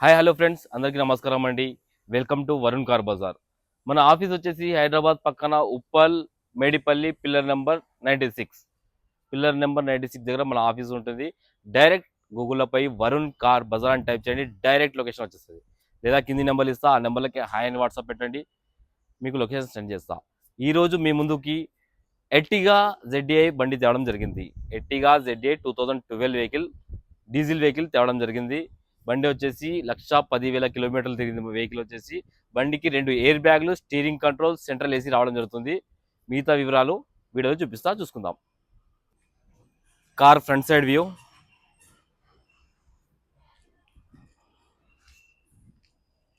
Hi hello friends, అందరికీ నమస్కారం అండి. Welcome to Varun car Bazaar. మన ఆఫీస్ వచ్చేసి హైదరాబాద్ పక్కన Uppal Medipalli pillar number 96. Pillar number 96 దగ్గర మన ఆఫీస్ ఉంటుంది. డైరెక్ట్ గూగుల్లో పై వరుణ్ కార్ బజార్ అని టైప్ చేయండి, డైరెక్ట్ లొకేషన్ వచ్చేస్తుంది. లేదా కింది నెంబర్లు ఇస్తా, ఆ నెంబర్లకి హాయ్ అని వాట్సాప్ పెట్టండి, మీకు లొకేషన్ సెండ్ చేస్తా. ఈరోజు మీ ముందుకి ఎర్టిగా ZDI బండి తేవడం జరిగింది. Ertiga ZDI 2012 vehicle, diesel vehicle తేవడం జరిగింది. బండి వచ్చేసి 1,10,000 కిలోమీటర్లు తిరిగింది. వెహికల్ వచ్చేసి బండికి 2 ఎయిర్ బ్యాగ్లు, స్టీరింగ్ కంట్రోల్, సెంట్రల్ ఏసీ రావడం జరుగుతుంది. మిగతా వివరాలు వీడియోలో చూసుకుందాం. కార్ ఫ్రంట్ సైడ్ వ్యూ,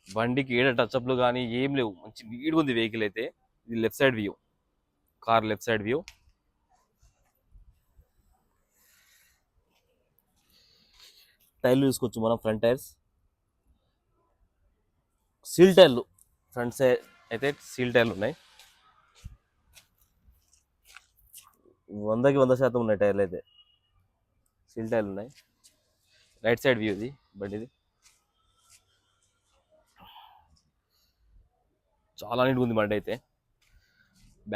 బండికి ఏడ టచ్అప్లు కానీ ఏం లేవు, మంచి నీట్గా ఉంది వెహికల్ అయితే. ఇది left side view, car left side view. టైర్లు చూసుకోవచ్చు మనం, ఫ్రంట్ టైర్స్ సీల్ టైర్లు, ఫ్రంట్ సైడ్ అయితే సీల్ టైర్లు ఉన్నాయి. 100కి 100% ఉన్నాయి టైర్లు అయితే, సీల్ టైర్లు ఉన్నాయి. రైట్ సైడ్ వ్యూ ఇది బండిది, చాలా నీట్గా ఉంది బండి అయితే.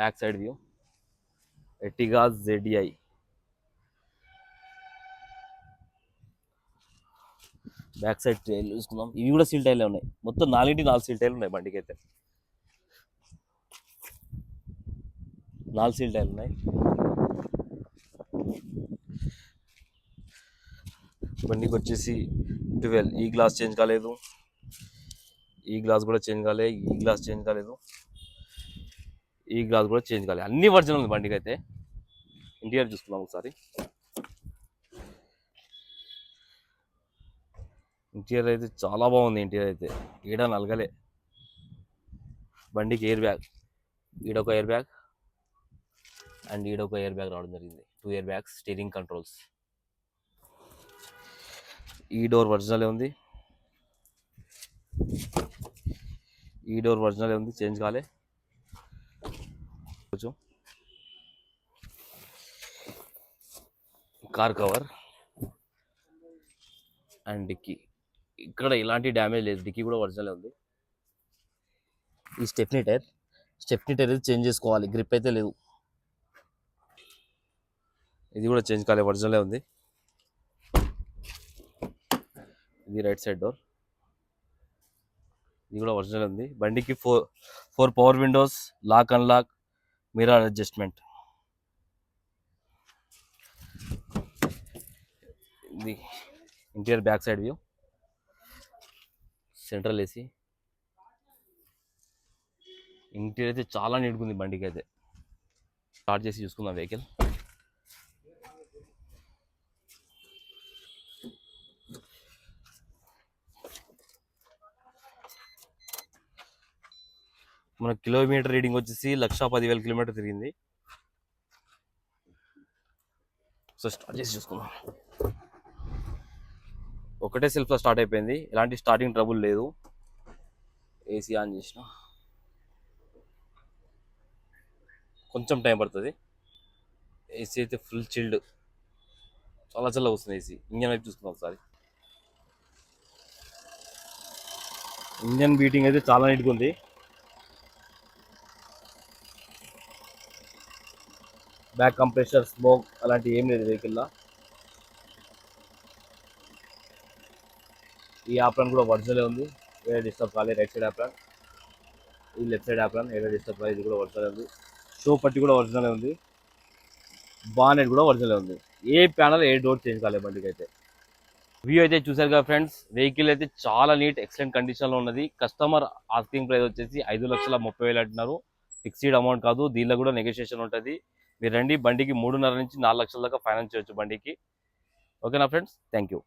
Back side view, Ertiga ZDI. Back side టైర్లు చూసుకుందాం, ఇవి కూడా సీల్ టైర్లే ఉన్నాయి. మొత్తం 4 సీల్ టైర్లు ఉన్నాయి బండికి అయితే. 4 సీల్ టైర్లు ఉన్నాయి. బండికి వచ్చేసి 12. ఈ గ్లాస్ చేంజ్ కాలేదు, ఈ గ్లాస్ కూడా చేంజ్ కాలేదు, ఈ గ్లాస్ చేంజ్ కాలేదు, ఈ గ్లాస్ కూడా చేంజ్ కాలేదు. అన్ని ఒరిజినల్ ఉంది బండికి అయితే. ఇంటీరియర్ చూసుకుందాం ఒకసారి. ఇంటీరియర్ అయితే చాలా బాగుంది. ఇంటీరియర్ అయితే ఈడ నలగలే. బండికి ఎయిర్ బ్యాగ్, ఈడొక ఎయిర్ బ్యాగ్ అండ్ ఈడొక ఎయిర్ బ్యాగ్ రావడం జరిగింది. 2 ఎయిర్ బ్యాగ్స్, స్టీరింగ్ కంట్రోల్స్. ఈ డోర్ ఒరిజినలే ఉంది, ఈ డోర్ ఒరిజినలే ఉంది, చేంజ్ కాలే. కొంచెం కార్ కవర్ అండ్ డిక్కీ, ఇక్కడ ఎలాంటి డ్యామేజ్ లేదు, డిక్కీ కూడా ఒరిజినలే ఉంది. ఈ స్టెప్నీ టైర్ అయితే చేంజ్ చేసుకోవాలి, గ్రిప్ అయితే లేదు. ఇది కూడా చేంజ్ కాలే, ఒరిజినలే ఉంది. ఇది రైట్ సైడ్ డోర్, ఇది కూడా ఒరిజినల్ ఉంది. బండికి four power windows, lock unlock, mirror adjustment. ఇది interior back side view, central AC. Interior అయితే చాలా నీట్గా ఉంది బండికి అయితే. స్టార్ట్ చేసి చూసుకుందాం వెహికల్. మన కిలోమీటర్ రీడింగ్ వచ్చేసి 1,10,000 కిలోమీటర్ తిరిగింది. సో స్టార్ట్ చేసి చూసుకుందాం. ఒకటే సెల్ఫ్లో స్టార్ట్ అయిపోయింది, ఎలాంటి స్టార్టింగ్ ట్రబుల్ లేదు. ఏసీ ఆన్ చేసిన, కొంచెం టైం పడుతుంది. ఏసీ అయితే ఫుల్ చిల్డ్, చాలా చల్లగా వస్తుంది ఏసీ. ఇంజన్ వైపు చూసుకుందాం ఒకసారి. ఇంజన్ బీటింగ్ అయితే చాలా నీట్గా ఉంది. బ్యాక్ కంప్రెషర్, స్మోక్ అలాంటి ఏం లేదు వెహికల్లో. ఈ యాప్రాన్ కూడా ఒరిజినలే ఉంది, ఏదో డిస్టర్బ్ కాలేదు. రైట్ సైడ్ యాప్రాన్, ఈ లెఫ్ట్ సైడ్ యాప్రాన్ ఏదో డిస్టర్బ్ కాలేదు, ఇది కూడా ఒరిజినల్ ఉంది. షో పట్టి కూడా ఒరిజినలే ఉంది, బానెట్ కూడా ఒరిజినలే ఉంది. ఏ ప్యానల్ ఏ డోర్ చేంజ్ కాలేదు బండికి అయితే. వ్యూ అయితే చూసారు కదా ఫ్రెండ్స్, వెహికల్ అయితే చాలా నీట్ ఎక్సలెంట్ కండిషన్లో ఉన్నది. కస్టమర్ ఆస్కింగ్ ప్రైస్ వచ్చేసి 5,30,000 అంటున్నారు. ఫిక్స్డ్ అమౌంట్ కాదు, దీనిలో కూడా నెగోషియేషన్ ఉంటుంది. మీరు రండి, బండికి 3.5 నుంచి 4 లక్షల దాకా ఫైనాన్స్ చేయొచ్చు బండికి. ఓకేనా ఫ్రెండ్స్, థ్యాంక్ యూ.